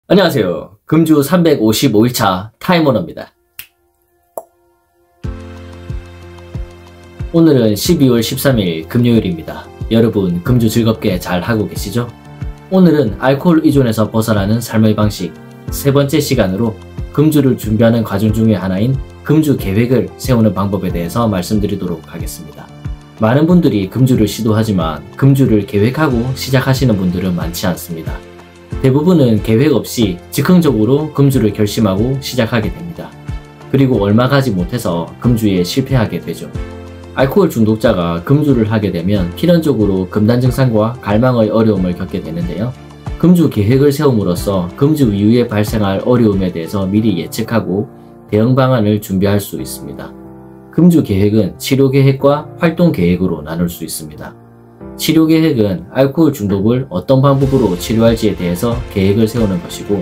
안녕하세요. 금주 355일차 타임워너입니다. 오늘은 12월 13일 금요일입니다. 여러분 금주 즐겁게 잘 하고 계시죠? 오늘은 알코올依存에서 벗어나는 삶의 방식 세 번째 시간으로 금주를 준비하는 과정 중에 하나인 금주 계획을 세우는 방법에 대해서 말씀드리도록 하겠습니다. 많은 분들이 금주를 시도하지만 금주를 계획하고 시작하시는 분들은 많지 않습니다. 대부분은 계획 없이 즉흥적으로 금주를 결심하고 시작하게 됩니다. 그리고 얼마 가지 못해서 금주에 실패하게 되죠. 알코올 중독자가 금주를 하게 되면 필연적으로 금단 증상과 갈망의 어려움을 겪게 되는데요. 금주 계획을 세움으로써 금주 이후에 발생할 어려움에 대해서 미리 예측하고 대응 방안을 준비할 수 있습니다. 금주 계획은 치료 계획과 활동 계획으로 나눌 수 있습니다. 치료 계획은 알코올 중독을 어떤 방법으로 치료할지에 대해서 계획을 세우는 것이고,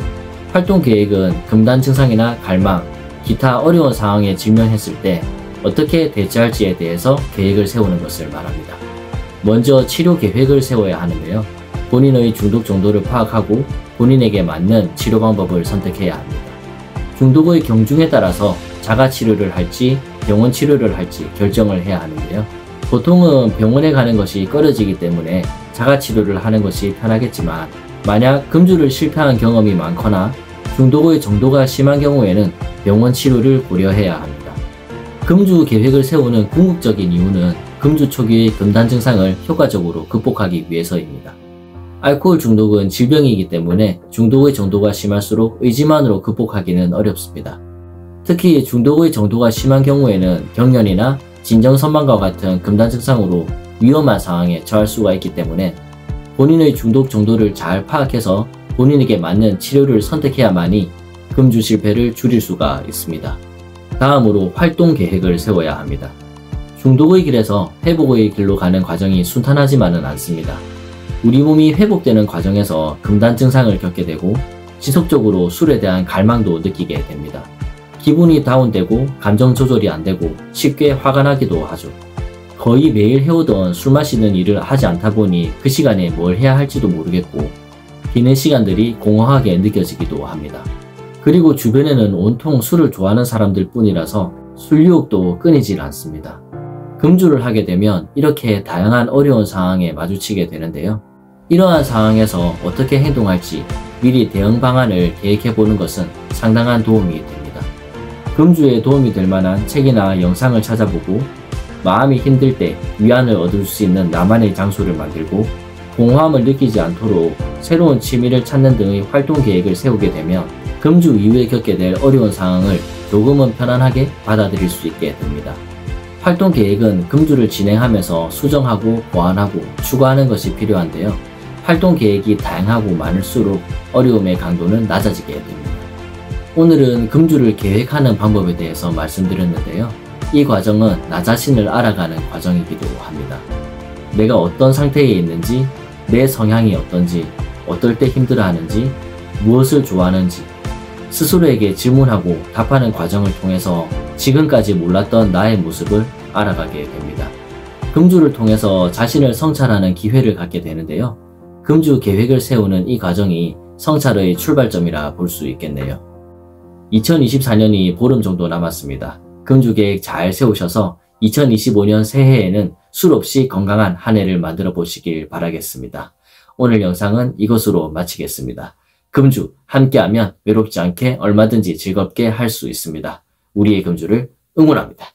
활동 계획은 금단 증상이나 갈망, 기타 어려운 상황에 직면했을 때 어떻게 대처할지에 대해서 계획을 세우는 것을 말합니다. 먼저 치료 계획을 세워야 하는데요. 본인의 중독 정도를 파악하고 본인에게 맞는 치료 방법을 선택해야 합니다. 중독의 경중에 따라서 자가 치료를 할지 병원 치료를 할지 결정을 해야 하는데요. 보통은 병원에 가는 것이 꺼려지기 때문에 자가치료를 하는 것이 편하겠지만, 만약 금주를 실패한 경험이 많거나 중독의 정도가 심한 경우에는 병원 치료를 고려해야 합니다. 금주 계획을 세우는 궁극적인 이유는 금주 초기의 금단 증상을 효과적으로 극복하기 위해서입니다. 알코올 중독은 질병이기 때문에 중독의 정도가 심할수록 의지만으로 극복하기는 어렵습니다. 특히 중독의 정도가 심한 경우에는 경련이나 진정선망과 같은 금단 증상으로 위험한 상황에 처할 수가 있기 때문에 본인의 중독 정도를 잘 파악해서 본인에게 맞는 치료를 선택해야만이 금주 실패를 줄일 수가 있습니다. 다음으로 활동 계획을 세워야 합니다. 중독의 길에서 회복의 길로 가는 과정이 순탄하지만은 않습니다. 우리 몸이 회복되는 과정에서 금단 증상을 겪게 되고 지속적으로 술에 대한 갈망도 느끼게 됩니다. 기분이 다운되고 감정 조절이 안되고 쉽게 화가 나기도 하죠. 거의 매일 해오던 술 마시는 일을 하지 않다 보니 그 시간에 뭘 해야 할지도 모르겠고 비는 시간들이 공허하게 느껴지기도 합니다. 그리고 주변에는 온통 술을 좋아하는 사람들 뿐이라서 술 유혹도 끊이질 않습니다. 금주를 하게 되면 이렇게 다양한 어려운 상황에 마주치게 되는데요. 이러한 상황에서 어떻게 행동할지 미리 대응 방안을 계획해보는 것은 상당한 도움이 됩니다. 금주에 도움이 될 만한 책이나 영상을 찾아보고, 마음이 힘들 때 위안을 얻을 수 있는 나만의 장소를 만들고 공허함을 느끼지 않도록 새로운 취미를 찾는 등의 활동 계획을 세우게 되면 금주 이후에 겪게 될 어려운 상황을 조금은 편안하게 받아들일 수 있게 됩니다. 활동 계획은 금주를 진행하면서 수정하고 보완하고 추가하는 것이 필요한데요. 활동 계획이 다양하고 많을수록 어려움의 강도는 낮아지게 됩니다. 오늘은 금주를 계획하는 방법에 대해서 말씀드렸는데요. 이 과정은 나 자신을 알아가는 과정이기도 합니다. 내가 어떤 상태에 있는지, 내 성향이 어떤지, 어떨 때 힘들어하는지, 무엇을 좋아하는지 스스로에게 질문하고 답하는 과정을 통해서 지금까지 몰랐던 나의 모습을 알아가게 됩니다. 금주를 통해서 자신을 성찰하는 기회를 갖게 되는데요. 금주 계획을 세우는 이 과정이 성찰의 출발점이라 볼 수 있겠네요. 2024년이 보름 정도 남았습니다. 금주 계획 잘 세우셔서 2025년 새해에는 술 없이 건강한 한 해를 만들어 보시길 바라겠습니다. 오늘 영상은 이것으로 마치겠습니다. 금주 함께하면 외롭지 않게 얼마든지 즐겁게 할 수 있습니다. 우리의 금주를 응원합니다.